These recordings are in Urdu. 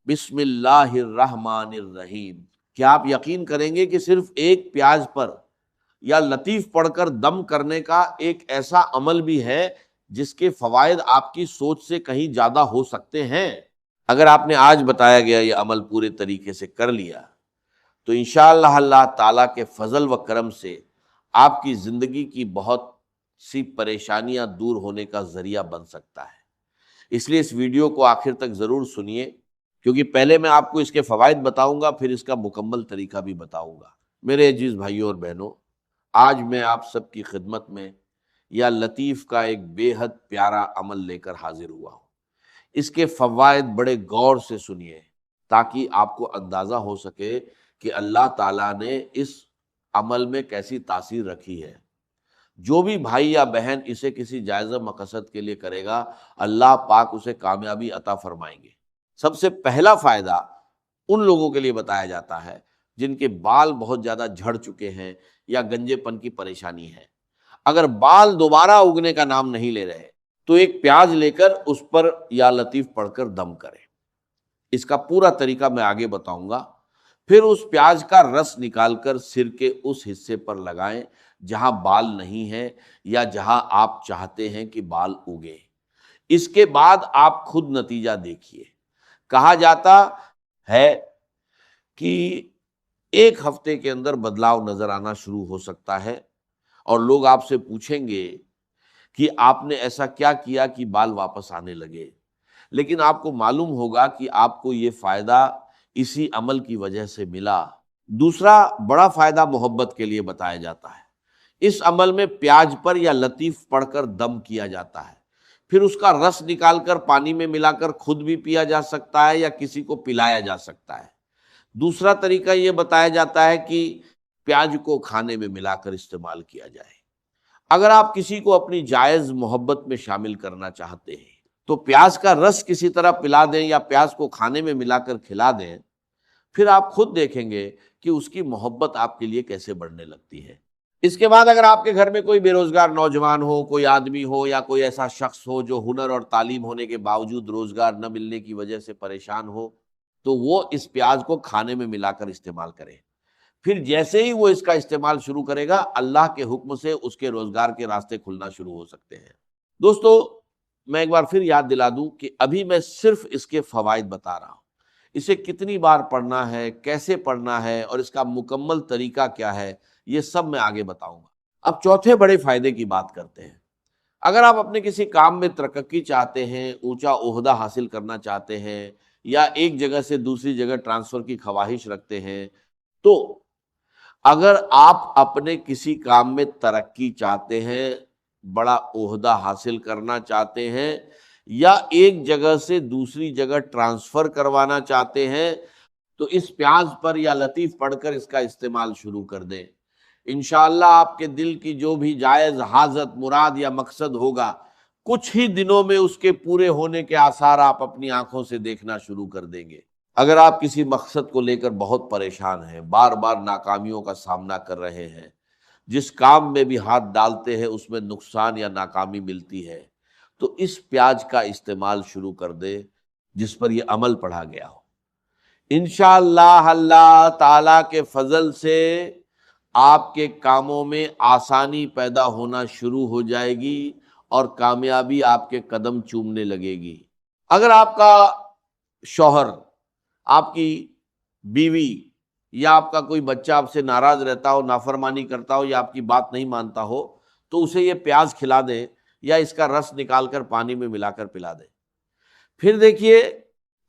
بسم اللہ الرحمن الرحیم۔ کیا آپ یقین کریں گے کہ صرف ایک پیاز پر یا لطیف پڑھ کر دم کرنے کا ایک ایسا عمل بھی ہے جس کے فوائد آپ کی سوچ سے کہیں زیادہ ہو سکتے ہیں؟ اگر آپ نے آج بتایا گیا یہ عمل پورے طریقے سے کر لیا تو انشاءاللہ اللہ تعالیٰ کے فضل و کرم سے آپ کی زندگی کی بہت سی پریشانیاں دور ہونے کا ذریعہ بن سکتا ہے۔ اس لیے اس ویڈیو کو آخر تک ضرور سنیے، کیونکہ پہلے میں آپ کو اس کے فوائد بتاؤں گا، پھر اس کا مکمل طریقہ بھی بتاؤں گا۔ میرے عزیز بھائیوں اور بہنوں، آج میں آپ سب کی خدمت میں یا لطیف کا ایک بے حد پیارا عمل لے کر حاضر ہوا ہوں۔ اس کے فوائد بڑے غور سے سنیے تاکہ آپ کو اندازہ ہو سکے کہ اللہ تعالیٰ نے اس عمل میں کیسی تاثیر رکھی ہے۔ جو بھی بھائی یا بہن اسے کسی جائزہ مقصد کے لیے کرے گا، اللہ پاک اسے کامیابی عطا فرمائیں گے۔ سب سے پہلا فائدہ ان لوگوں کے لیے بتایا جاتا ہے جن کے بال بہت زیادہ جھڑ چکے ہیں یا گنجے پن کی پریشانی ہے۔ اگر بال دوبارہ اگنے کا نام نہیں لے رہے تو ایک پیاز لے کر اس پر یا لطیف پڑھ کر دم کریں۔ اس کا پورا طریقہ میں آگے بتاؤں گا۔ پھر اس پیاز کا رس نکال کر سر کے اس حصے پر لگائیں جہاں بال نہیں ہے یا جہاں آپ چاہتے ہیں کہ بال اگے۔ اس کے بعد آپ خود نتیجہ دیکھیے۔ کہا جاتا ہے کہ ایک ہفتے کے اندر بدلاؤ نظر آنا شروع ہو سکتا ہے، اور لوگ آپ سے پوچھیں گے کہ آپ نے ایسا کیا کیا کہ بال واپس آنے لگے، لیکن آپ کو معلوم ہوگا کہ آپ کو یہ فائدہ اسی عمل کی وجہ سے ملا۔ دوسرا بڑا فائدہ محبت کے لیے بتایا جاتا ہے۔ اس عمل میں پیاز پر یا لطیف پڑھ کر دم کیا جاتا ہے، پھر اس کا رس نکال کر پانی میں ملا کر خود بھی پیا جا سکتا ہے یا کسی کو پلایا جا سکتا ہے۔ دوسرا طریقہ یہ بتایا جاتا ہے کہ پیاز کو کھانے میں ملا کر استعمال کیا جائے۔ اگر آپ کسی کو اپنی جائز محبت میں شامل کرنا چاہتے ہیں تو پیاز کا رس کسی طرح پلا دیں یا پیاز کو کھانے میں ملا کر کھلا دیں، پھر آپ خود دیکھیں گے کہ اس کی محبت آپ کے لیے کیسے بڑھنے لگتی ہے۔ اس کے بعد اگر آپ کے گھر میں کوئی بے روزگار نوجوان ہو، کوئی آدمی ہو یا کوئی ایسا شخص ہو جو ہنر اور تعلیم ہونے کے باوجود روزگار نہ ملنے کی وجہ سے پریشان ہو، تو وہ اس پیاز کو کھانے میں ملا کر استعمال کرے۔ پھر جیسے ہی وہ اس کا استعمال شروع کرے گا، اللہ کے حکم سے اس کے روزگار کے راستے کھلنا شروع ہو سکتے ہیں۔ دوستو، میں ایک بار پھر یاد دلا دوں کہ ابھی میں صرف اس کے فوائد بتا رہا ہوں۔ اسے کتنی بار پڑھنا ہے، کیسے پڑھنا ہے اور اس کا مکمل طریقہ کیا ہے، یہ سب میں آگے بتاؤں گا۔ اب چوتھے بڑے فائدے کی بات کرتے ہیں۔ اگر آپ اپنے کسی کام میں ترقی چاہتے ہیں، اونچا عہدہ حاصل کرنا چاہتے ہیں یا ایک جگہ سے دوسری جگہ ٹرانسفر کی خواہش رکھتے ہیں، تو اگر آپ اپنے کسی کام میں ترقی چاہتے ہیں، بڑا عہدہ حاصل کرنا چاہتے ہیں یا ایک جگہ سے دوسری جگہ ٹرانسفر کروانا چاہتے ہیں، تو اس پیاز پر یا لطیف پڑھ کر اس کا استعمال شروع کر دیں۔ انشاءاللہ آپ کے دل کی جو بھی جائز حاجت، مراد یا مقصد ہوگا، کچھ ہی دنوں میں اس کے پورے ہونے کے آثار آپ اپنی آنکھوں سے دیکھنا شروع کر دیں گے۔ اگر آپ کسی مقصد کو لے کر بہت پریشان ہیں، بار بار ناکامیوں کا سامنا کر رہے ہیں، جس کام میں بھی ہاتھ ڈالتے ہیں اس میں نقصان یا ناکامی ملتی ہے، تو اس پیاز کا استعمال شروع کر دے جس پر یہ عمل پڑھا گیا ہو۔ انشاءاللہ اللہ تعالی کے فضل سے آپ کے کاموں میں آسانی پیدا ہونا شروع ہو جائے گی اور کامیابی آپ کے قدم چومنے لگے گی۔ اگر آپ کا شوہر، آپ کی بیوی یا آپ کا کوئی بچہ آپ سے ناراض رہتا ہو، نافرمانی کرتا ہو یا آپ کی بات نہیں مانتا ہو، تو اسے یہ پیاز کھلا دیں یا اس کا رس نکال کر پانی میں ملا کر پلا دیں۔ پھر دیکھیے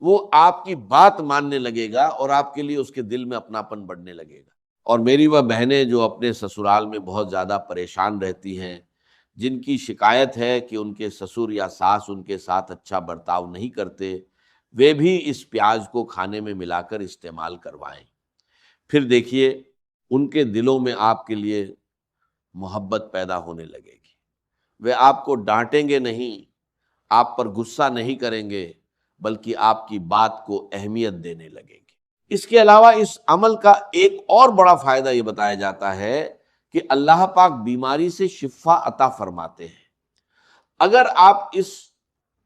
وہ آپ کی بات ماننے لگے گا اور آپ کے لیے اس کے دل میں اپناپن بڑھنے لگے گا۔ اور میری وہ بہنیں جو اپنے سسرال میں بہت زیادہ پریشان رہتی ہیں، جن کی شکایت ہے کہ ان کے سسر یا ساس ان کے ساتھ اچھا برتاؤ نہیں کرتے، وہ بھی اس پیاز کو کھانے میں ملا کر استعمال کروائیں۔ پھر دیکھیے ان کے دلوں میں آپ کے لیے محبت پیدا ہونے لگے گی۔ وہ آپ کو ڈانٹیں گے نہیں، آپ پر غصہ نہیں کریں گے، بلکہ آپ کی بات کو اہمیت دینے لگیں گے۔ اس کے علاوہ اس عمل کا ایک اور بڑا فائدہ یہ بتایا جاتا ہے کہ اللہ پاک بیماری سے شفا عطا فرماتے ہیں۔ اگر آپ اس